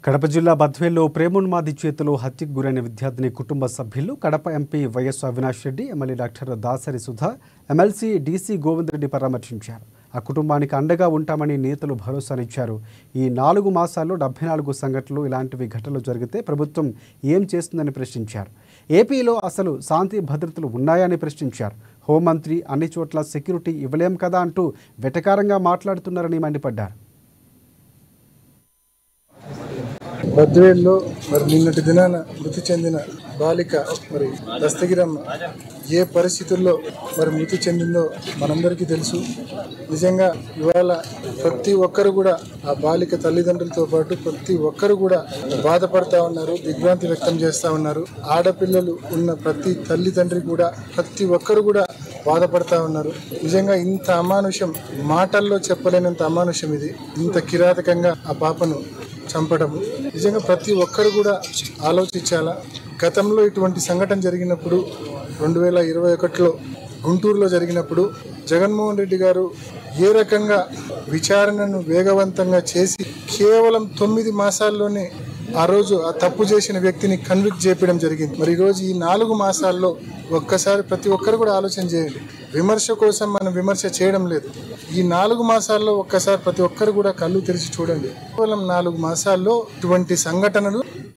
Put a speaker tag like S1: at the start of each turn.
S1: కడప జిల్లా బద్వేల్లో ప్రేమోన్మాది చేతిలో హత్యకు గురైన విద్యార్థిని కుటుంబ సభ్యులు Kadapa MP YS Avinash Reddy, MLA doctor Dasari Sudha, MLC DC Govind Reddy పరామర్శించారు. ఆ కుటుంబానికి అండగా ఉంటామని నేతలు భరోసానిచ్చారు. ఈ 4 మాసాల్లో 74 సంఘటనలు ఇలాంటివి ఘటనలు జరిగితే ప్రభుత్వం ఏం చేస్తుందని ప్రశ్నించారు. ఏపీలో అసలు శాంతి భద్రతలు ఉన్నాయని ప్రశ్నించారు. హోంమంత్రి అన్ని చోట్ల సెక్యూరిటీ ఇవ్వలేం కదా అంటూ వెటకారంగా మాట్లాడుతున్నారని మండిపడ్డారు.
S2: బద్వేల్లో నిన్నటి దినాన మృతి చెందిన బాలిక దస్తగిరమ్మ ఏ పరిస్థితుల్లో మృతి చెందిందో మనందరికీ తెలుసు. నిజంగా ఇవాళ ప్రతి ఒక్కరు కూడా ఆ బాలిక తల్లిదండ్రులతో పాటు ప్రతి ఒక్కరు కూడా బాధపడతా ఉన్నారు, దిగ్భ్రాంతి వ్యక్తం చేస్తూ ఉన్నారు. ఆడపిల్లలు ఉన్న ప్రతి తల్లిదండ్రి కూడా ప్రతి ఒక్కరు కూడా బాధపడతా ఉన్నారు. నిజంగా ఇంత అమానుషం, మాటల్లో చెప్పలేనంత అమానుషం ఇది. ఇంత కిరాతకంగా ఆ పాపను చంపడం నిజంగా ప్రతి ఒక్కరు కూడా ఆలోచించాలా. గతంలో ఇటువంటి సంఘటన జరిగినప్పుడు 2021లో గుంటూరులో జరిగినప్పుడు జగన్మోహన్ రెడ్డి గారు ఏ రకంగా విచారణను వేగవంతంగా చేసి కేవలం 9 మాసాల్లోనే ఆ రోజు ఆ తప్పు చేసిన వ్యక్తిని కన్విక్ట్ చేయడం జరిగింది. ఈరోజు ఈ 4 మాసాల్లో ఒక్కసారి ప్రతి ఒక్కరు కూడా ఆలోచన చేయండి. విమర్శ కోసం మనం విమర్శ చేయడం లేదు. ఈ 4 మాసాల్లో ఒక్కసారి ప్రతి ఒక్కరు కూడా కళ్ళు తెరిచి చూడండి. కేవలం 4 మాసాల్లో ఇటువంటి సంఘటనలు